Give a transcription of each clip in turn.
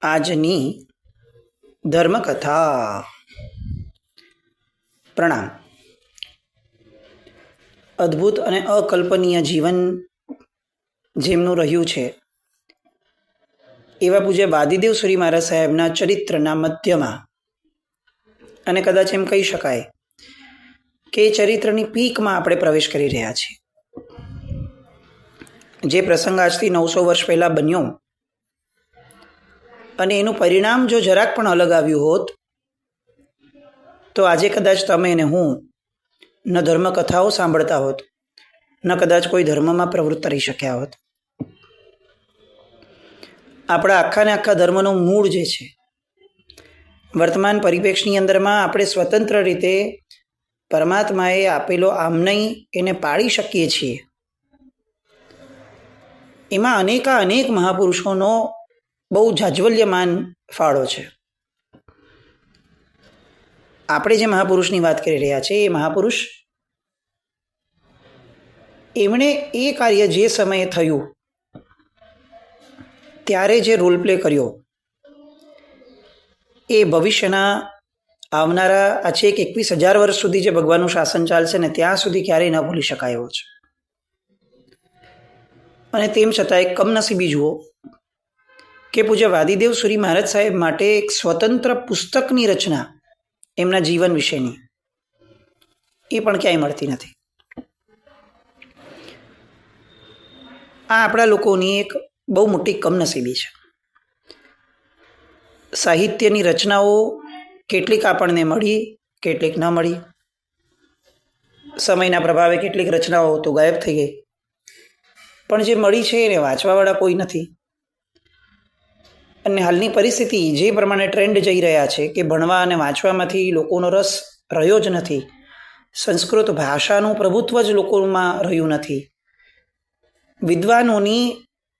આજની ધર્મકથા. પ્રણામ. અદ્ભુત અને અકલ્પનીય જીવન જેમનું રહ્યું છે એવા પૂજ્ય વાદીદેવ સુરી મહારાજ સાહેબના ચરિત્રના મધ્યમાં, અને કદાચ એમ કહી શકાય કે ચરિત્રની પીકમાં આપણે પ્રવેશ કરી રહ્યા છીએ. જે પ્રસંગ આજથી 900 વર્ષ પહેલાં બન્યો અને એનું પરિણામ જો જરાક પણ અલગ આવ્યું હોત તો આજે કદાચ તમે અને હું ન ધર્મકથાઓ સાંભળતા હોત, ન કદાચ કોઈ ધર્મમાં પ્રવૃત્ત રહી શક્યા હોત. આપણા આખાને આખા ધર્મનું મૂળ જે છે, વર્તમાન પરિપ્રેક્ષની અંદરમાં આપણે સ્વતંત્ર રીતે પરમાત્માએ આપેલો આમનય એને પાળી શકીએ છીએ. એમાં અનેક મહાપુરુષોનો બહુ જાજ્વલ્યમાન ફાળો છે. આપણે જે મહાપુરુષની વાત કરી રહ્યા છીએ એ મહાપુરુષ, એમણે એ કાર્ય જે સમયે થયું ત્યારે જે રોલ પ્લે કર્યો એ ભવિષ્યના આવનારા આ છેક 21,000 વર્ષ સુધી જે ભગવાનનું શાસન ચાલશે ને ત્યાં સુધી ક્યારેય ન ભૂલી શકાય એવો છે. અને તેમ છતાં એક કમનસીબી જુઓ કે પૂજ્ય વાદીદેવ સુરી મહારાજ સાહેબ માટે એક સ્વતંત્ર પુસ્તકની રચના એમના જીવન વિશેની એ પણ ક્યાંય મળતી નથી. આ આપણા લોકોની એક બહુ મોટી કમનસીબી છે. સાહિત્યની રચનાઓ કેટલીક આપણને મળી, કેટલીક ન મળી. સમયના પ્રભાવે કેટલીક રચનાઓ તો ગાયબ થઈ ગઈ, પણ જે મળી છે એને વાંચવાવાળા કોઈ નથી. અને હાલની પરિસ્થિતિ જે પ્રમાણે ટ્રેન્ડ જઈ રહ્યા છે કે ભણવા અને વાંચવામાંથી લોકોનો રસ રહ્યો જ નથી, સંસ્કૃત ભાષાનું પ્રભુત્વ જ લોકોમાં રહ્યું નથી. વિદ્વાનોની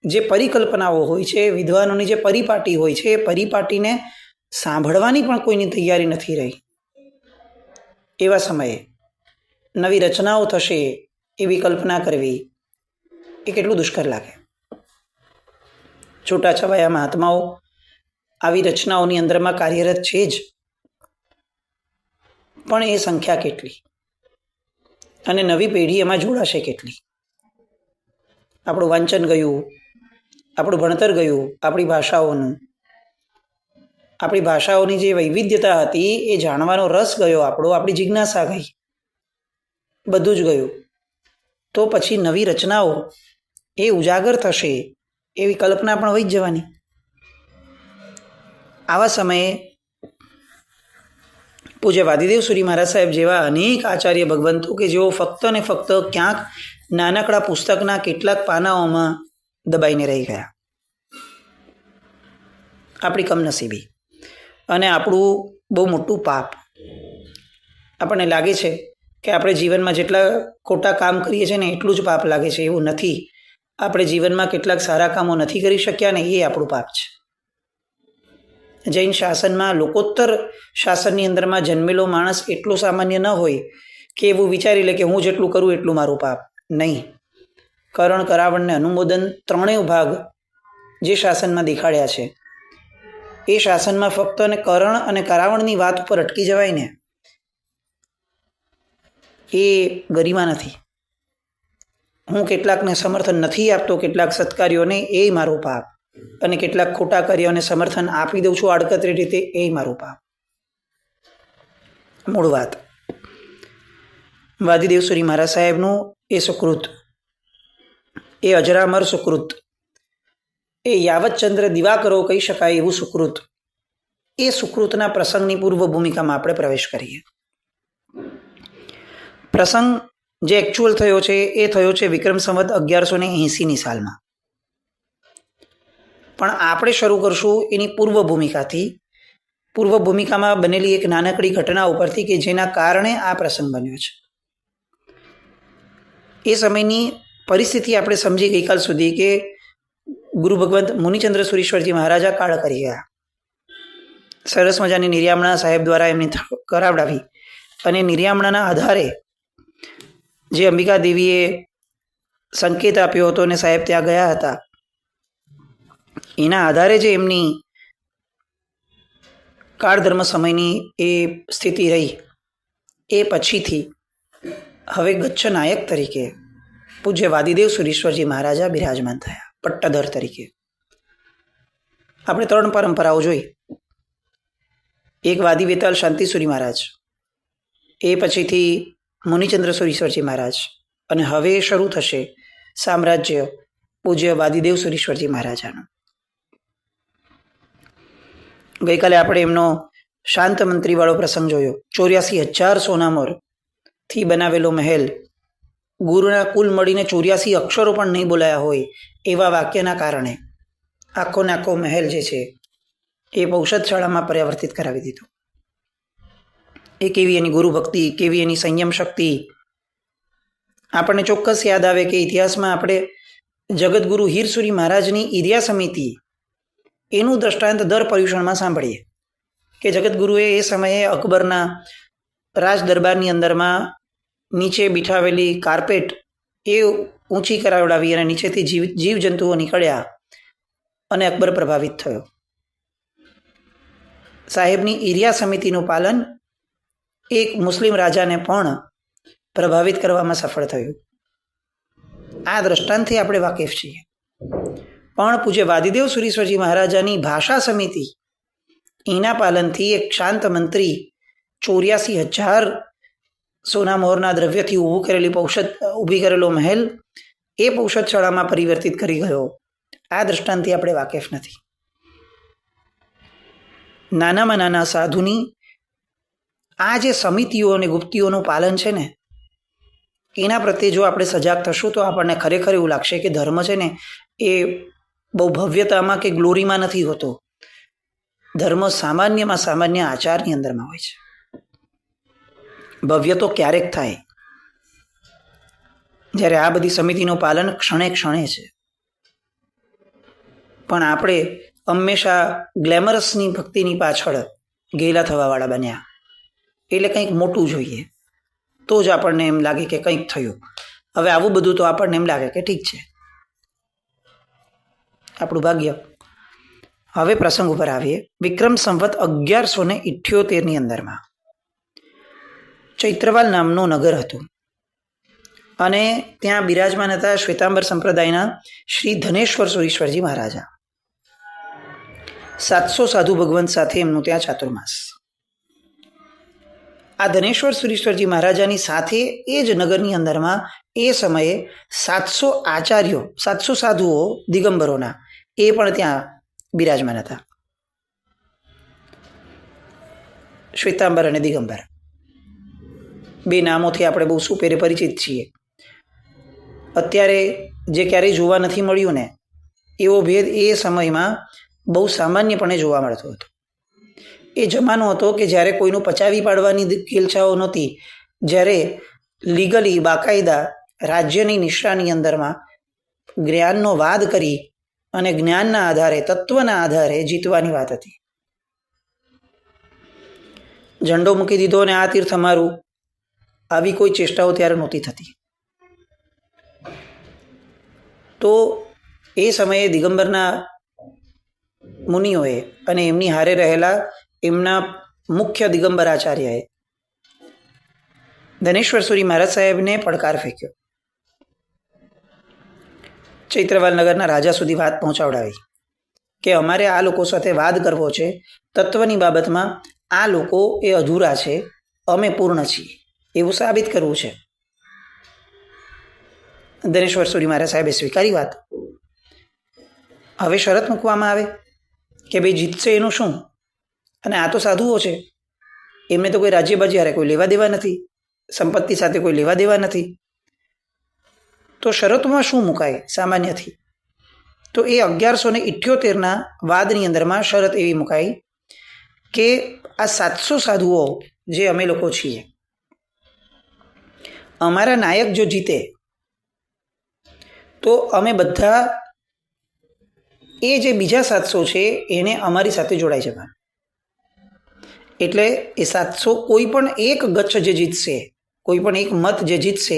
જે પરિકલ્પનાઓ હોય છે, વિદ્વાનોની જે પરિપાટી હોય છે, એ પરિપાટીને સાંભળવાની પણ કોઈની તૈયારી નથી રહી. એવા સમયે નવી રચનાઓ થશે એવી કલ્પના કરવી એ કેટલું દુષ્કર લાગે. છૂટાછવાયા મહાત્માઓ આવી રચનાઓની અંદરમાં કાર્યરત છે જ, પણ એ સંખ્યા કેટલી અને નવી પેઢી એમાં જોડાશે કેટલી? આપણું વાંચન ગયું, આપણું ભણતર ગયું, આપણી ભાષાઓની જે વૈવિધ્યતા હતી એ જાણવાનો રસ ગયો આપણો, આપણી જિજ્ઞાસા ગઈ, બધું જ ગયું. તો પછી નવી રચનાઓ એ ઉજાગર થશે એવી કલ્પના પણ વહી જ જવાની. આવા સમયે પૂજ્ય વાદીદેવ સુરી મહારાજ સાહેબ જેવા અનેક આચાર્ય ભગવંતો કે જેઓ ફક્ત ને ફક્ત ક્યાંક નાનકડા પુસ્તકના કેટલાક પાનાઓમાં દબાઈને રહી ગયા. આપણી કમનસીબી અને આપણું બહુ મોટું પાપ. આપણને લાગે છે કે આપણે જીવનમાં જેટલા ખોટા કામ કરીએ છીએ ને એટલું જ પાપ લાગે છે. એવું નથી. આપણે જીવનમાં કેટલાક સારા કામો નથી કરી શક્યા ને એ આપણું પાપ છે. જૈન શાસનમાં, લોકોત્તર શાસનની અંદરમાં જન્મેલો માણસ એટલો સામાન્ય ન હોય કે એવું વિચારી લે કે હું જેટલું કરું એટલું મારું પાપ. નહીં. કરણ, કરાવણ ને અનુમોદન ત્રણેય ભાગ જે શાસનમાં દેખાડ્યા છે એ શાસનમાં ફક્ત અને કરણ અને કરાવણની વાત ઉપર અટકી જવાય ને એ ગરિમા નથી. હું કેટલાકને સમર્થન નથી આપતો, કેટલાક સત્કાર્યોને, એ મારો પાપ. અને કેટલાક ખોટા કાર્યોને સમર્થન આપી દઉં છું આડકતરી રીતે, એ મારું પાપ. મૂળ વાત વાદીદેવ સુરી મહારાજ સાહેબનું એ સુકૃત, એ અજરામર સુકૃત, એ યાવતચંદ્ર દિવાકરો કહી શકાય એવું સુકૃત, એ સુકૃતના પ્રસંગની પૂર્વ ભૂમિકામાં આપણે પ્રવેશ કરીએ. પ્રસંગ જે એકચ્યુઅલ થયો છે એ થયો છે વિક્રમ સંવત 1180ની સાલમાં. પણ આપણે શરૂ કરશું એની પૂર્વ ભૂમિકાથી, પૂર્વ ભૂમિકામાં બનેલી એક નાનકડી ઘટના ઉપરથી કે જેના કારણે આ પ્રસંગ બન્યો છે. એ સમયની પરિસ્થિતિ આપણે સમજી ગઈકાલ સુધી કે ગુરુ ભગવંત મુનિચંદ્ર સુરીશ્વરજી મહારાજા કાળ કરી ગયા. સરસ મજાની નિર્યામણા સાહેબ દ્વારા એમની કરાવડાવી અને નિર્યામણાના આધારે જે અંબિકા દેવીએ સંકેત આપ્યો હતો અને સાહેબ ત્યાં ગયા હતા, એના આધારે જે એમની કાળધર્મ સમયની એ સ્થિતિ રહી. એ પછીથી હવે ગચ્છ નાયક તરીકે પૂજ્ય વાદીદેવ સુરીશ્વરજી મહારાજા બિરાજમાન થયા પટ્ટધર તરીકે. આપણે 3 પરંપરાઓ જોઈ. એક વાદી વેતાલ શાંતિસુરી મહારાજ, એ પછીથી મુનિચંદ્ર સુરીશ્વરજી મહારાજ, અને હવે શરૂ થશે સામ્રાજ્ય પૂજ્ય વાદીદેવ સુરીશ્વરજી મહારાજાનું. ગઈકાલે આપણે એમનો શાંત મંત્રીવાળો પ્રસંગ જોયો. 84,000 સોનામોરથી બનાવેલો મહેલ, ગુરુના કુલ મળીને 84 અક્ષરો પણ નહીં બોલાયા હોય એવા વાક્યના કારણે આખો ને આખો મહેલ જે છે એ ઔષધશાળામાં પરિવર્તિત કરાવી દીધો. એ કેવી એની ગુરુ ભક્તિ, કેવી એની સંયમ શક્તિ આપણને ચોક્કસ યાદ આવે કે ઇતિહાસમાં આપણે જગતગુરુ હીરસુરી મહારાજની ઇર્યા સમિતિ એનું દ્રષ્ટાંત દર પર્યુષણમાં સાંભળીએ કે જગતગુરુએ એ સમયે અકબરના રાજ દરબારની અંદરમાં નીચે બિઠાવેલી કાર્પેટ એ ઊંચી કરાવડાવી અને નીચેથી જીવજંતુઓ નીકળ્યા અને અકબર પ્રભાવિત થયો. સાહેબની ઇર્યા સમિતિનું પાલન એક મુસ્લિમ રાજાને પણ પ્રભાવિત કરવામાં સફળ થયું. આ દ્રષ્ટાંતથી આપણે વાકેફ છીએ. પણ પૂજ્ય વાદીદેવ સુરીશ્વરજી મહારાજાની ભાષા સમિતિ એના પાલનથી એક શાંત મંત્રી 84,000 સોનામોહરના દ્રવ્યથી ઊભી કરેલો મહેલ એ ઔષધશાળામાં પરિવર્તિત કરી ગયો. આ દ્રષ્ટાંતથી આપણે વાકેફ નથી. નાનામાં નાના સાધુની આ જે સમિતિઓ અને ગુપ્તિઓનું પાલન છે ને, એના પ્રત્યે જો આપણે સજાગ થશું તો આપણને ખરેખર એવું લાગશે કે ધર્મ છે ને એ બહુ ભવ્યતામાં કે ગ્લોરીમાં નથી હોતો. ધર્મ સામાન્યમાં સામાન્ય આચારની અંદરમાં હોય છે. ભવ્ય તો ક્યારેક થાય જ્યારે આ બધી સમિતિનું પાલન ક્ષણે ક્ષણે છે. પણ આપણે હંમેશા ગ્લેમરસની ભક્તિની પાછળ ગેલા થવાવાળા બન્યા. એટલે કંઈક મોટું જોઈએ તો જ આપણને એમ લાગે કે કંઈક થયું. હવે આવું બધું તો આપણને એમ લાગે કે ઠીક છે, આપણું ભાગ્ય. હવે પ્રસંગ ઉપર આવીએ. વિક્રમ સંવત 1178ની અંદરમાં ચૈત્રવાલ નામનું નગર હતું અને ત્યાં બિરાજમાન હતા શ્વેતાંબર સંપ્રદાયના શ્રી ધનેશ્વર સુરીશ્વરજી મહારાજા. 700 સાધુ ભગવંત સાથે એમનું ત્યાં ચાતુર્માસ. આ ધનેશ્વર સુરીશ્વરજી મહારાજાની સાથે એ જ નગરની અંદરમાં એ સમયે 700 આચાર્યો, 700 સાધુઓ દિગંબરોના એ પણ ત્યાં બિરાજમાન હતા. શ્વેતાંબર અને દિગંબર બે નામોથી આપણે બહુ સુપેરે પરિચિત છીએ. અત્યારે જે ક્યારેય જોવા નથી મળ્યું ને એવો ભેદ એ સમયમાં બહુ સામાન્યપણે જોવા મળતો હતો. એ જમાનો હતો કે જ્યારે કોઈનું પચાવી પાડવાની ખેલછાઓ નહોતી, જ્યારે લીગલી બાકાયદા રાજ્યની નિષ્ઠાની અંદરમાં જ્ઞાનનો વાદ કરી અને જ્ઞાનના આધારે, તત્વના આધારે જીતવાની વાત હતી. ઝંડો મૂકી દીધો અને આ તીર્થ અમારું, આવી કોઈ ચેષ્ટાઓ ત્યારે નહોતી થતી. તો એ સમયે દિગંબરના મુનિઓએ અને એમની હારે રહેલા એમના મુખ્ય દિગંબર આચાર્યએ ધનેશ્વર સુરી મહારાજ સાહેબને પડકાર ફેંક્યો. ચૈત્રવાલ નગરના રાજા સુધી વાત પહોંચાવડાવી કે અમારે આ લોકો સાથે વાદ કરવો છે. તત્વની બાબતમાં આ લોકો એ અધૂરા છે, અમે પૂર્ણ છીએ, એવું સાબિત કરવું છે. ધનેશ્વર સુરી મહારાજ સાહેબે સ્વીકારી વાત. હવે શરત મૂકવામાં આવે કે ભાઈ જીતશે એનું શું, અને આ તો સાધુઓ છે, એમને તો કોઈ રાજ્ય બાજ્યારે કોઈ લેવા દેવા નથી, સંપત્તિ સાથે કોઈ લેવા દેવા નથી. તો શરતોમાં શું મુકાય સામાન્યથી? તો એ 1178ના વાદની અંદરમાં શરત એવી મુકાઈ કે આ 700 સાધુઓ જે અમે લોકો છીએ, અમારા નાયક જો જીતે તો અમે બધા એ જે બીજા 700 છે એને અમારી સાથે જોડાઈ જવાના. એટલે એ 700 કોઈ પણ એક ગચ્છ જે જીતશે, કોઈ પણ એક મત જે જીતશે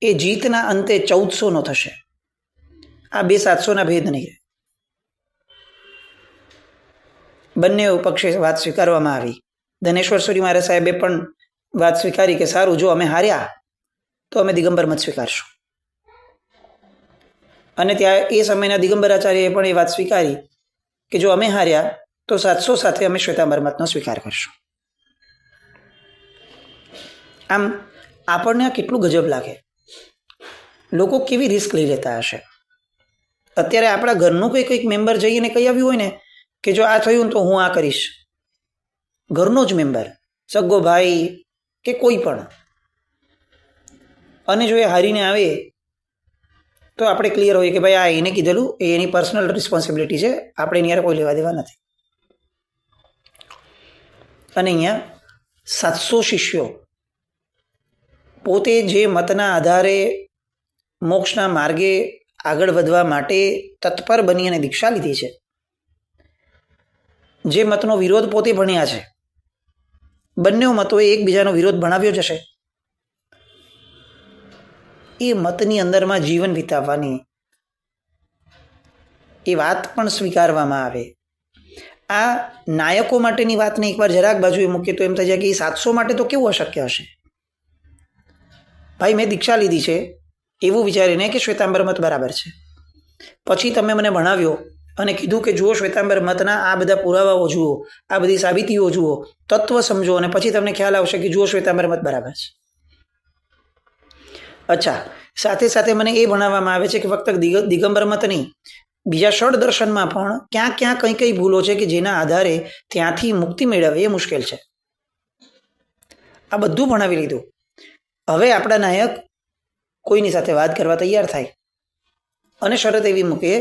એ જીતના અંતે 1400નો થશે. આ બે 700ના ભેદ નહીં. બંને પક્ષે વાત સ્વીકારવામાં આવી. ધનેશ્વર સૂરી મહારાજ સાહેબે પણ વાત સ્વીકારી કે સારું, જો અમે હાર્યા તો અમે દિગંબર મત સ્વીકારશું. અને ત્યાં એ સમયના દિગંબરાચાર્યએ પણ એ વાત સ્વીકારી કે જો અમે હાર્યા તો 700 સાથે અમે શ્વેતાંબર મતનો સ્વીકાર કરશું. આમ આપણને આ કેટલું ગજબ લાગે, લોકો કેવી રિસ્ક લઈ લેતા હશે. અત્યારે આપણા ઘરનું કોઈક મેમ્બર જઈને કહી આવ્યું હોય ને કે જો આ થયું તો હું આ કરીશ, ઘરનો જ મેમ્બર, સગો ભાઈ કે કોઈ પણ, અને જો એ હારીને આવે તો આપણે ક્લિયર હોય કે ભાઈ આ એને કીધેલું, એ એની પર્સનલ રિસ્પોન્સિબિલિટી છે, આપણે એની યાર કોઈ લેવા દેવા નથી. અને અહીંયા 700 શિષ્યો પોતે જે મતના આધારે મોક્ષના માર્ગે આગળ વધવા માટે તત્પર બની અને દીક્ષા લીધી છે, જે મતનો વિરોધ પોતે ભણ્યા છે, બંને મતોએ એકબીજાનો વિરોધ ભણાવ્યો જશે, એ મતની અંદરમાં જીવન વિતાવવાની એ વાત પણ સ્વીકારવામાં આવે. આ નાયકો માટેની વાતને એકવાર જરાક બાજુએ મૂકીએ તો એમ થઈ જાય કે એ 700 માટે તો કેવું અશક્ય હશે. ભાઈ મેં દીક્ષા લીધી છે એવું વિચારીને કે શ્વેતાંબર મત બરાબર છે, પછી તમે મને ભણાવ્યો અને કીધું કે જુઓ શ્વેતાંબર મતના આ બધા પુરાવાઓ જુઓ, આ બધી સાબિતીઓ જુઓ, તત્વ સમજો, અને પછી તમને ખ્યાલ આવશે કે જુઓ શ્વેતાંબર મત બરાબર છે. અચ્છા, સાથે સાથે મને એ ભણાવવામાં આવે છે કે ફક્ત દિગંબર મત નહીં, બીજા ષડ દર્શનમાં પણ ક્યાં ક્યાં કઈ કઈ ભૂલો છે કે જેના આધારે ત્યાંથી મુક્તિ મેળવે એ મુશ્કેલ છે. આ બધું ભણાવી લીધું. હવે આપણા નાયક કોઈની સાથે વાત કરવા તૈયાર થાય અને શરત એવી મૂકે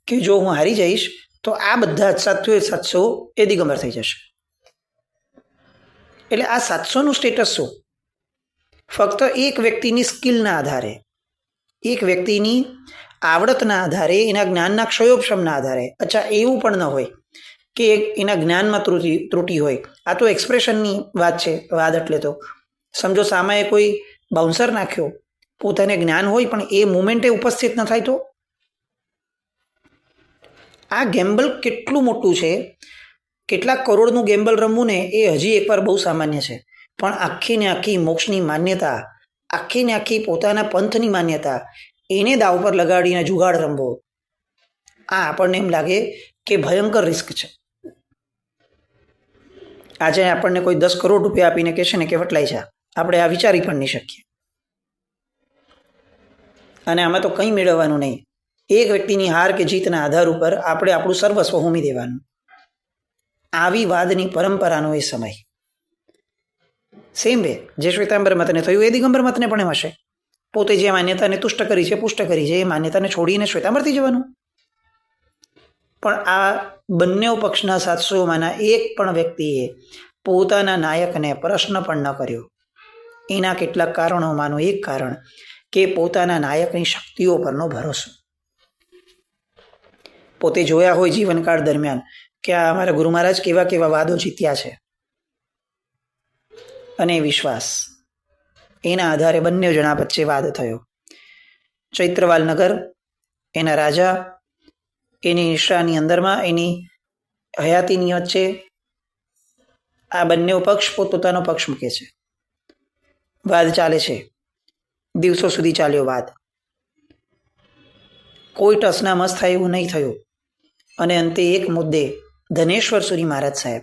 કે જો હું હારી જઈશ તો આ બધા 700 એ દિગંબર થઈ જશે. એટલે આ 700નું સ્ટેટસ શું? ફક્ત એક વ્યક્તિની સ્કિલના આધારે, એક વ્યક્તિની આવડતના આધારે, એના જ્ઞાનના ક્ષયોપશમના આધારે. અચ્છા, એવું પણ ન હોય કે એના જ્ઞાનમાં ત્રુટિ હોય. આ તો એક્સપ્રેશનની વાત છે. વાદ એટલે તો સમજો સામાએ કોઈ બાઉન્સર નાખ્યો, પોતાને જ્ઞાન હોય પણ એ મુમેન્ટે ઉપસ્થિત ન થાય તો આ ગેમ્બલ કેટલું મોટું છે. કેટલાક કરોડનું ગેમ્બલ રમવું ને એ હજી એકવાર બહુ સામાન્ય છે, પણ આખી ને આખી મોક્ષની માન્યતા, આખી ને આખી પોતાના પંથની માન્યતા, એને દાવ પર લગાડીને જુગાડ રમવો, આ આપણને એમ લાગે કે ભયંકર રિસ્ક છે. આજે આપણને કોઈ 10 કરોડ રૂપિયા આપીને કહેશે ને કે વટલાઈ જા, આપણે આ વિચારી પણ નહીં શકીએ. અને આમાં તો કંઈ મેળવવાનું નહીં. એક વ્યક્તિની હાર કે જીતના આધાર ઉપર આપણે આપણું સર્વસ્વ હોમી દેવાનું. આવી વાદની પરંપરાનો એ સમય. સેમ વે જે શ્વેતાંબર મતને થયું એ દિગંબર મતને પણ એમ હશે. પોતે જે માન્યતાને તુષ્ટ કરી છે, પુષ્ટ કરી છે, એ માન્યતાને છોડીને શ્વેતાંબર થઈ જવાનું. પણ આ બંને પક્ષના 700માના એક પણ વ્યક્તિએ પોતાના નાયકને પ્રશ્ન પણ ન કર્યો. એના કેટલાક કારણોમાંનું એક કારણ કે પોતાના નાયકની શક્તિઓ પરનો ભરોસો. પોતે જોયા હોય જીવનકાળ દરમિયાન કે આ અમારા ગુરુ મહારાજ કેવા કેવા વાદો જીત્યા છે, અને વિશ્વાસ, એના આધારે બંને જણા વચ્ચે વાદ થયો. ચૈત્રવાલ નગર, એના રાજા, એની નિષ્ઠાની અંદરમાં, એની હયાતીની વચ્ચે આ બંને પક્ષ પોતપોતાનો પક્ષ મૂકે છે. વાદ ચાલે છે, દિવસો સુધી ચાલ્યો વાદ. કોઈ ટસના મસ થાય એવું નહીં થયું. અને અંતે એક મુદ્દે ધનેશ્વર સૂરી મહારાજ સાહેબ,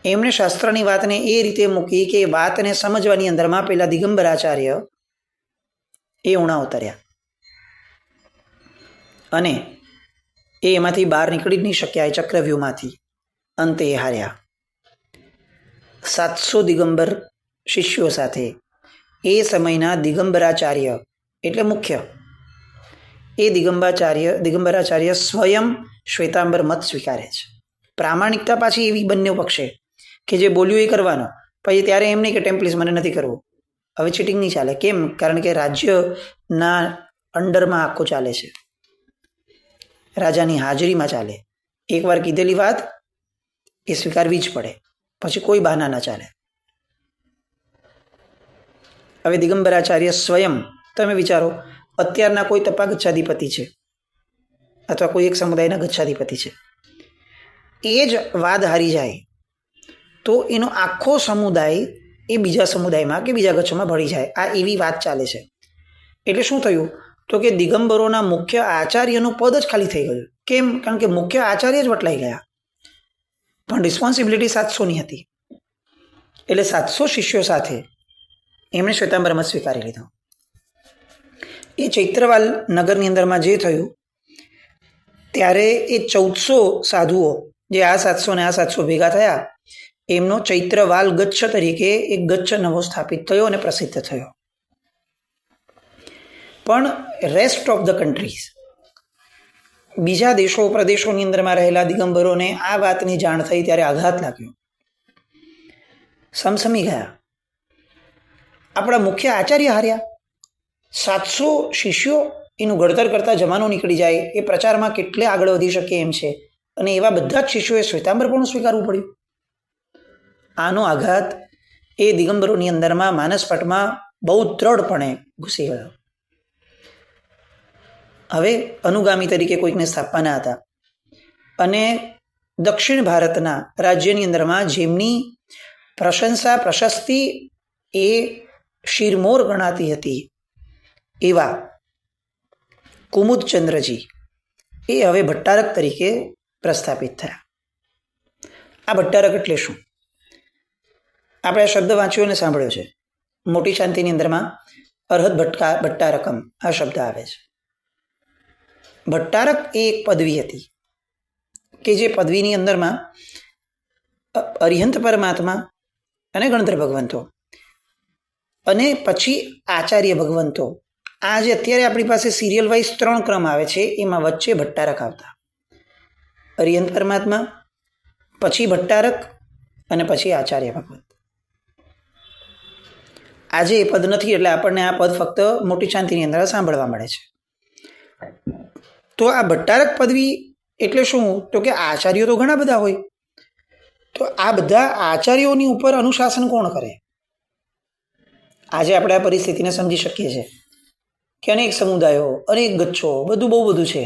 એમણે શાસ્ત્રની વાતને એ રીતે મૂકી કે વાતને સમજવાની અંદરમાં પેલા દિગંબરાચાર્ય એ ઉણા ઉતર્યા અને એ એમાંથી બહાર નીકળી જ નહીં શક્યા, એ ચક્રવ્યૂહમાંથી. અંતે એ હાર્યા. 700 દિગંબર શિષ્યો સાથે એ સમયના દિગંબરાચાર્ય એટલે મુખ્ય, એ દિગંબરાચાર્ય સ્વયં શ્વેતાંબર મત સ્વીકારે છે. પ્રામાણિકતા પાછી એવી બંને પક્ષે કે જે બોલ્યું એ કરવાનો, પછી ત્યારે એમ નહીં કે ટેમ્પલીસ મને નથી કરવું. હવે ચીટિંગ નહીં ચાલે. કેમ? કારણ કે રાજ્યના અંડરમાં આખું ચાલે છે, રાજાની હાજરીમાં ચાલે. એકવાર કીધેલી વાત એ સ્વીકારવી જ પડે, પછી કોઈ બહાના ના ચાલે. હવે દિગંબરાચાર્ય સ્વયં, તમે વિચારો, અત્યારના કોઈ તપા ગચ્છાધિપતિ છે અથવા કોઈ એક સમુદાયના ગચ્છાધિપતિ છે, એ જ વાદ હારી જાય તો એનો આખો સમુદાય એ બીજા સમુદાયમાં કે બીજા ગચ્છમાં ભળી જાય. આ એવી વાત ચાલે છે. એટલે શું થયું તો કે દિગંબરોના મુખ્ય આચાર્યનું પદ જ ખાલી થઈ ગયું. કેમ? કારણ કે મુખ્ય આચાર્ય જ વટલાઈ ગયા, પણ રિસ્પોન્સિબિલિટી 700ની હતી. એટલે 700 શિષ્યો સાથે એમણે શ્વેતાંબર મત સ્વીકારી લીધો. એ ચૈત્રવાલ નગરની અંદરમાં જે થયું ત્યારે એ 1400 સાધુઓ જે આ 700 ને આ 700 ભેગા થયા, એમનો ચૈત્રવાલ ગચ્છ તરીકે એક ગચ્છ નવો સ્થાપિત થયો અને પ્રસિદ્ધ થયો. પણ રેસ્ટ ઓફ ધ કન્ટ્રીઝ, બીજા દેશો પ્રદેશોની અંદરમાં રહેલા દિગંબરોને આ વાતની જાણ થઈ ત્યારે આઘાત લાગ્યો, સમસમી ગયા. આપણા મુખ્ય આચાર્ય હાર્યા, 700 શિષ્યો એનું ઘડતર કરતા જમાનો નીકળી જાય, એ પ્રચારમાં કેટલે આગળ વધી શકે એમ છે, અને એવા બધા જ શિષ્યોએ શ્વેતાંબર પણ સ્વીકારવું પડ્યું. આનો આઘાત એ દિગંબરોની અંદરમાં માનસપટમાં બહુ દ્રઢપણે ઘૂસી ગયો. હવે અનુગામી તરીકે કોઈકને સ્થાપવાના હતા, અને દક્ષિણ ભારતના રાજ્યની અંદરમાં જેમની પ્રશંસા પ્રશસ્તિ એ શિરમોર ગણાતી હતી એવા કુમુદચંદ્રજી એ હવે ભટ્ટારક તરીકે પ્રસ્થાપિત થયા. આ ભટ્ટારક એટલે શું? આપણે આ શબ્દ વાંચ્યો અને સાંભળ્યો છે. મોટી શાંતિની અંદરમાં અરહદ ભટ્ટારકમ આ શબ્દ આવે છે. ભટ્ટારક એ એક પદવી હતી કે જે પદવીની અંદરમાં અરિહંત પરમાત્મા અને ગણધર ભગવંતો અને પછી આચાર્ય ભગવંતો, આ જે અત્યારે આપણી પાસે સિરિયલ વાઇઝ 3 ક્રમ આવે છે, એમાં વચ્ચે ભટ્ટારક આવતા. અરિહંત પરમાત્મા, પછી ભટ્ટારક અને પછી આચાર્ય ભગવંત. આજે એ પદ નથી, એટલે આપણને આ પદ ફક્ત મોટી શાંતિની અંદર સાંભળવા મળે છે. તો આ ભટ્ટારક પદવી એટલે શું? તો કે આચાર્યો તો ઘણા બધા હોય, તો આ બધા આચાર્યોની ઉપર અનુશાસન કોણ કરે? આજે આપણે આ પરિસ્થિતિને સમજી શકીએ છીએ કે અનેક સમુદાયો, અનેક ગચ્છો, બધું બહુ બધું છે.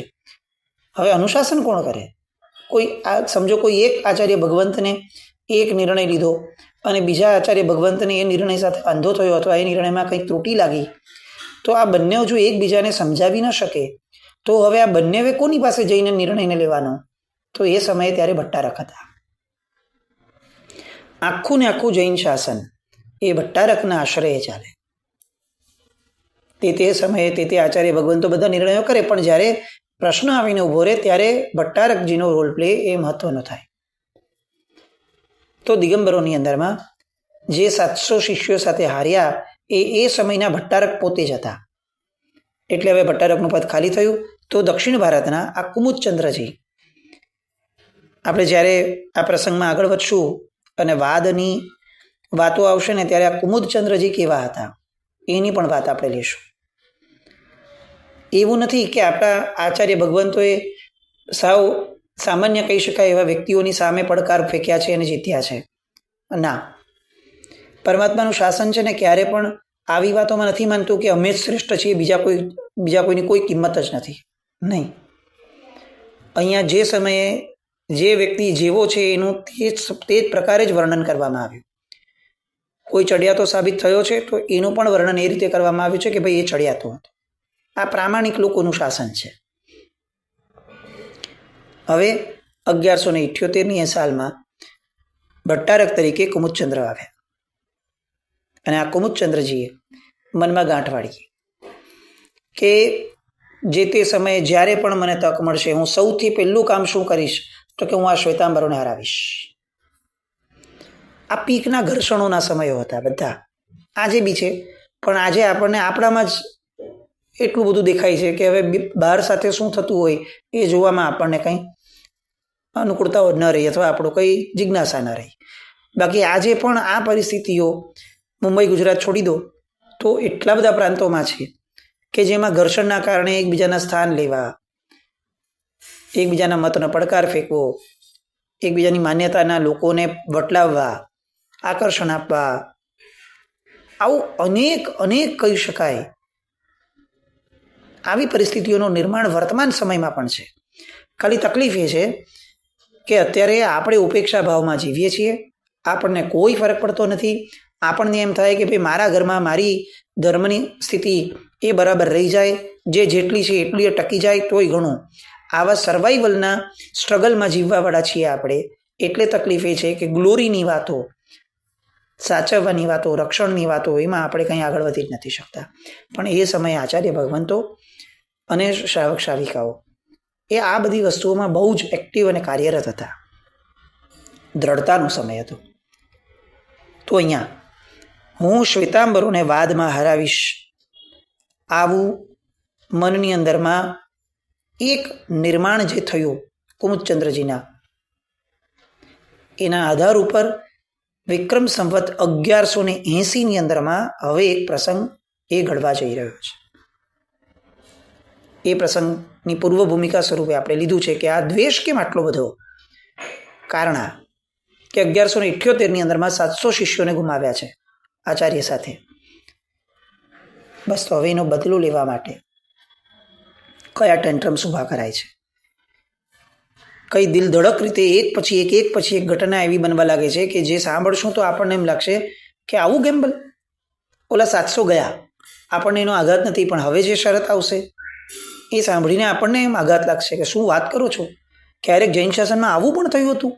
હવે અનુશાસન કોણ કરે? કોઈ આ સમજો કોઈ એક આચાર્ય ભગવંતને એક નિર્ણય લીધો અને બીજા આચાર્ય ભગવંતને એ નિર્ણય સાથે વાંધો થયો અથવા એ નિર્ણયમાં કંઈક ત્રુટી લાગી, તો આ બંને જો એકબીજાને સમજાવી ન શકે તો હવે આ બંને કોની પાસે જઈને નિર્ણયને લેવાનો? તો એ સમયે ત્યારે ભટ્ટારક હતા. આખું ને આખું જૈન શાસન એ ભટ્ટારકના આશ્રયે ચાલે. તે સમયે તે આચાર્ય ભગવંતો બધા નિર્ણયો કરે, પણ જ્યારે પ્રશ્ન આવીને ઉભો રહે ત્યારે ભટ્ટારકજીનો રોલ પ્લે એ મહત્વનો થાય. તો દિગંબરોની અંદરમાં જે 700 શિષ્યો સાથે હાર્યા એ સમયના ભટ્ટારક પોતે જ હતા. એટલે હવે ભટ્ટારકનું પદ ખાલી થયું. તો દક્ષિણ ભારતના આ કુમુદચંદ્રજી, આપણે જ્યારે આ પ્રસંગમાં આગળ વધશું અને વાદની વાતો આવશે ને ત્યારે આ કુમુદચંદ્રજી કેવા હતા એની પણ વાત આપણે લઈશું. એવું નથી કે આપણા આચાર્ય ભગવંતોએ સાવ સામાન્ય કહી શકાય એવા વ્યક્તિઓની સામે પડકાર ફેંક્યા છે અને જીત્યા છે. ના, પરમાત્માનું શાસન છે ને ક્યારે પણ આવી વાતોમાં નથી માનતું કે અમે જ શ્રેષ્ઠ છીએ, બીજા કોઈની કોઈ કિંમત જ નથી. નહીં, અહીંયા જે સમયે જે વ્યક્તિ જેવો છે એનું તે જ પ્રકારે જ વર્ણન કરવામાં આવ્યું. કોઈ ચડિયાતો સાબિત થયો છે તો એનું પણ વર્ણન એ રીતે કરવામાં આવ્યું છે કે ભાઈ એ ચડિયાતો હતો. આ પ્રામાણિક લોકોનું શાસન છે. હવે 1178ની સાલમાં ભટ્ટારક તરીકે કુમુદચંદ્ર આવ્યા, અને આ કુમુદચંદ્રજીએ મનમાં ગાંઠ વાળી કે જે તે સમયે જ્યારે પણ મને તક મળશે હું સૌથી પહેલું કામ શું કરીશ તો કે હું આ શ્વેતાંબરોને હરાવીશ. આ પીકના ઘર્ષણોના સમયો હતા બધા, આજે બી છે, પણ આજે આપણને આપણામાં જ એટલું બધું દેખાય છે કે હવે બહાર સાથે શું થતું હોય એ જોવામાં આપણને કંઈ અનુકૂળતાઓ ન રહી અથવા આપણું કંઈ જિજ્ઞાસા ન રહી. બાકી આજે પણ આ પરિસ્થિતિઓ મુંબઈ ગુજરાત છોડી દો તો એટલા બધા પ્રાંતોમાં છે કે જેમાં ઘર્ષણના કારણે એકબીજાના સ્થાન લેવા, એકબીજાના મતનો પડકાર ફેંકવો, એકબીજાની માન્યતાના લોકોને વટલાવવા, આકર્ષણ આપવા, આવું અનેક કહી શકાય આવી પરિસ્થિતિઓનું નિર્માણ વર્તમાન સમયમાં પણ છે. ખાલી તકલીફ એ છે કે અત્યારે આપણે ઉપેક્ષા ભાવમાં જીવીએ છીએ, આપણને કોઈ ફરક પડતો નથી. આપણને એમ થાય કે ભાઈ મારા ઘરમાં મારી ધર્મની સ્થિતિ એ બરાબર રહી જાય, જે જેટલી છે એટલી ટકી જાય તોય ઘણું. આવા સર્વાઈવલના સ્ટ્રગલમાં જીવવાવાળા છીએ આપણે. એટલે તકલીફ એ છે કે ગ્લોરીની વાતો, સાચવવાની વાતો, રક્ષણની વાતો, એમાં આપણે કંઈ આગળ વધી જ નથી શકતા. પણ એ સમયે આચાર્ય ભગવંતો અને શ્રાવક શ્રાવિકાઓ એ આ બધી વસ્તુઓમાં બહુ જ એક્ટિવ અને કાર્યરત હતા. દ્રઢતાનો સમય હતો. તો અહીંયા હું શ્વેતાંબરોને વાદમાં હરાવીશ, આવું મનની અંદરમાં એક નિર્માણ જે થયું કુમુદચંદ્રજીના, એના આધાર ઉપર વિક્રમ સંવત 1180ની અંદરમાં હવે એક પ્રસંગ એ ઘડવા જઈ રહ્યો છે. એ પ્રસંગની પૂર્વ ભૂમિકા સ્વરૂપે આપણે લીધું છે કે આ દ્વેષ કેમ આટલો બધો? કારણ આ કે 1178ની અંદરમાં 700 શિષ્યોને ગુમાવ્યા છે આચાર્ય સાથે. બસ તો હવે એનો બદલો લેવા માટે કયા ટેન્ટ્રમ્સ ઊભા કરાય છે, કઈ દિલ ધડક રીતે એક પછી એક ઘટના એવી બનવા લાગે છે કે જે સાંભળશું તો આપણને એમ લાગશે કે આવું ગેમ્બલ, ઓલા 700 ગયા, આપણને એનો આઘાત નથી, પણ હવે જે શરત આવશે એ સાંભળીને આપણને એમ આઘાત લાગશે કે શું વાત કરો છો, ક્યારેક જૈન શાસનમાં આવું પણ થયું હતું.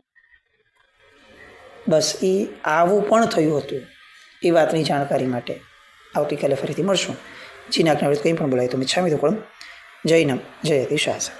બસ એ આવું પણ થયું હતું એ વાતની જાણકારી માટે આવતીકાલે ફરીથી મળશું. જીનાજ્ઞા કંઈ પણ બોલાય તો મિચ્છામિ દુક્કડમ. જૈનમ જયતિ શાસન.